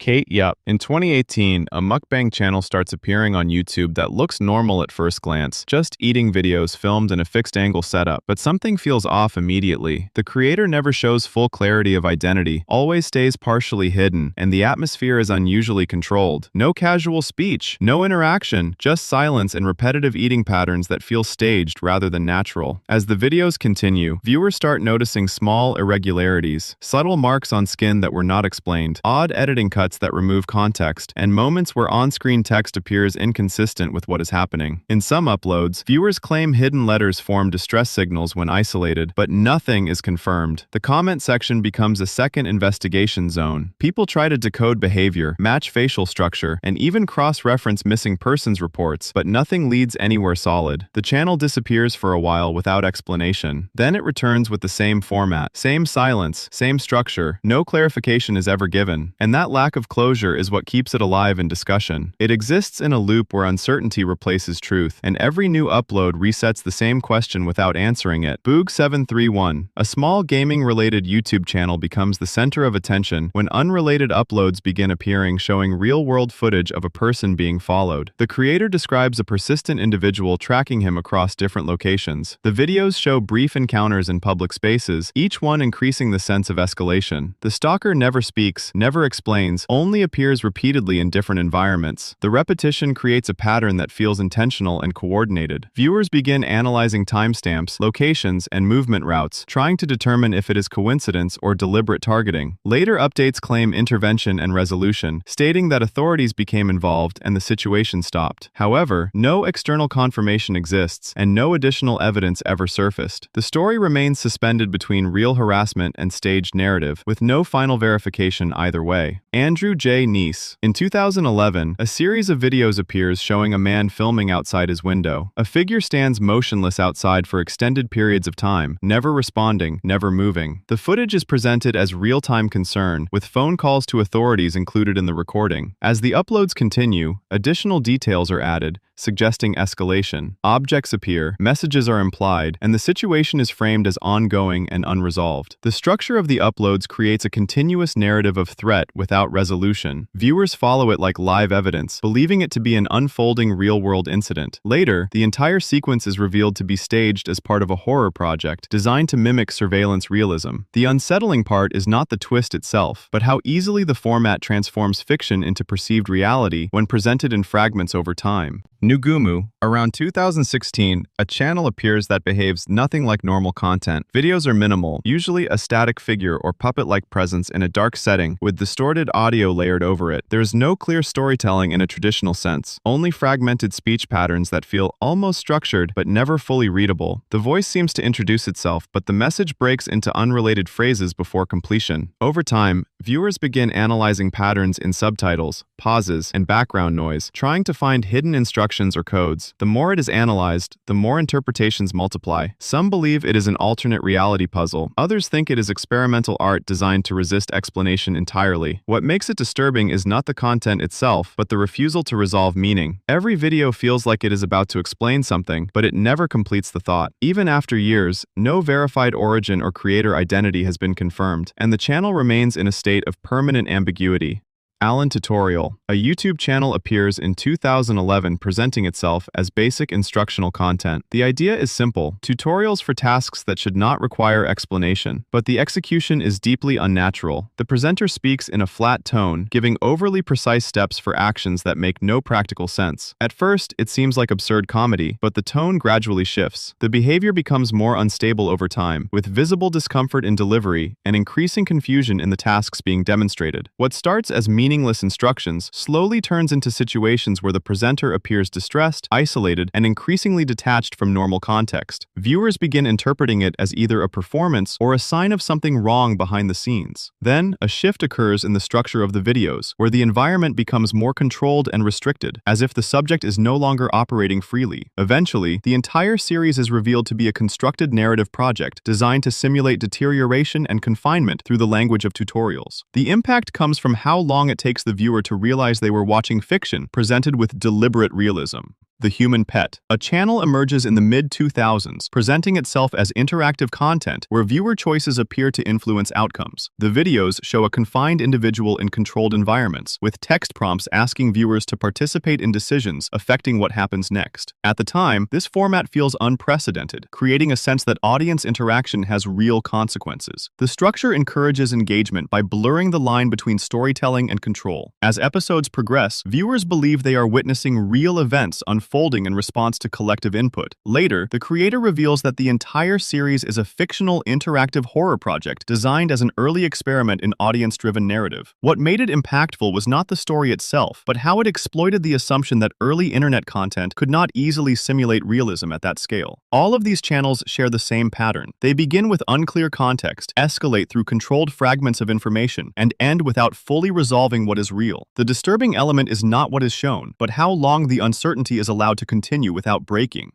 Kate, yup. In 2018, a mukbang channel starts appearing on YouTube that looks normal at first glance, just eating videos filmed in a fixed angle setup. But something feels off immediately. The creator never shows full clarity of identity, always stays partially hidden, and the atmosphere is unusually controlled. No casual speech, no interaction, just silence and repetitive eating patterns that feel staged rather than natural. As the videos continue, viewers start noticing small irregularities, subtle marks on skin that were not explained, odd editing cuts that remove context, and moments where on-screen text appears inconsistent with what is happening. In some uploads, viewers claim hidden letters form distress signals when isolated, but nothing is confirmed. The comment section becomes a second investigation zone. People try to decode behavior, match facial structure, and even cross-reference missing persons reports, but nothing leads anywhere solid. The channel disappears for a while without explanation. Then it returns with the same format, same silence, same structure. No clarification is ever given, and that lack of closure is what keeps it alive in discussion. It exists in a loop where uncertainty replaces truth, and every new upload resets the same question without answering it. Boog731, a small gaming-related YouTube channel, becomes the center of attention when unrelated uploads begin appearing showing real-world footage of a person being followed. The creator describes a persistent individual tracking him across different locations. The videos show brief encounters in public spaces, each one increasing the sense of escalation. The stalker never speaks, never explains, only appears repeatedly in different environments. The repetition creates a pattern that feels intentional and coordinated. Viewers begin analyzing timestamps, locations, and movement routes, trying to determine if it is coincidence or deliberate targeting. Later updates claim intervention and resolution, stating that authorities became involved and the situation stopped. However, no external confirmation exists, and no additional evidence ever surfaced. The story remains suspended between real harassment and staged narrative, with no final verification either way. j.neis. In 2011, a series of videos appears showing a man filming outside his window. A figure stands motionless outside for extended periods of time, never responding, never moving. The footage is presented as real-time concern, with phone calls to authorities included in the recording. As the uploads continue, additional details are added, suggesting escalation. Objects appear, messages are implied, and the situation is framed as ongoing and unresolved. The structure of the uploads creates a continuous narrative of threat without resolution. Viewers follow it like live evidence, believing it to be an unfolding real-world incident. Later, the entire sequence is revealed to be staged as part of a horror project designed to mimic surveillance realism. The unsettling part is not the twist itself, but how easily the format transforms fiction into perceived reality when presented in fragments over time. Nugumu. Around 2016, a channel appears that behaves nothing like normal content. Videos are minimal, usually a static figure or puppet-like presence in a dark setting with distorted audio layered over it. There is no clear storytelling in a traditional sense, only fragmented speech patterns that feel almost structured but never fully readable. The voice seems to introduce itself, but the message breaks into unrelated phrases before completion. Over time, viewers begin analyzing patterns in subtitles, pauses, and background noise, trying to find hidden instructions or codes. The more it is analyzed, the more interpretations multiply. Some believe it is an alternate reality puzzle. Others think it is experimental art designed to resist explanation entirely. What makes it disturbing is not the content itself, but the refusal to resolve meaning. Every video feels like it is about to explain something, but it never completes the thought. Even after years, no verified origin or creator identity has been confirmed, and the channel remains in a state of permanent ambiguity. AlanTutorial. A YouTube channel appears in 2011 presenting itself as basic instructional content. The idea is simple, tutorials for tasks that should not require explanation, but the execution is deeply unnatural. The presenter speaks in a flat tone, giving overly precise steps for actions that make no practical sense. At first, it seems like absurd comedy, but the tone gradually shifts. The behavior becomes more unstable over time, with visible discomfort in delivery and increasing confusion in the tasks being demonstrated. What starts as meaningless instructions slowly turns into situations where the presenter appears distressed, isolated, and increasingly detached from normal context. Viewers begin interpreting it as either a performance or a sign of something wrong behind the scenes. Then, a shift occurs in the structure of the videos, where the environment becomes more controlled and restricted, as if the subject is no longer operating freely. Eventually, the entire series is revealed to be a constructed narrative project designed to simulate deterioration and confinement through the language of tutorials. The impact comes from how long it takes the viewer to realize they were watching fiction presented with deliberate realism. The Human Pet. A channel emerges in the mid-2000s, presenting itself as interactive content where viewer choices appear to influence outcomes. The videos show a confined individual in controlled environments, with text prompts asking viewers to participate in decisions affecting what happens next. At the time, this format feels unprecedented, creating a sense that audience interaction has real consequences. The structure encourages engagement by blurring the line between storytelling and control. As episodes progress, viewers believe they are witnessing real events unfolding in response to collective input. Later, the creator reveals that the entire series is a fictional interactive horror project designed as an early experiment in audience-driven narrative. What made it impactful was not the story itself, but how it exploited the assumption that early internet content could not easily simulate realism at that scale. All of these channels share the same pattern. They begin with unclear context, escalate through controlled fragments of information, and end without fully resolving what is real. The disturbing element is not what is shown, but how long the uncertainty is allowed to continue without breaking.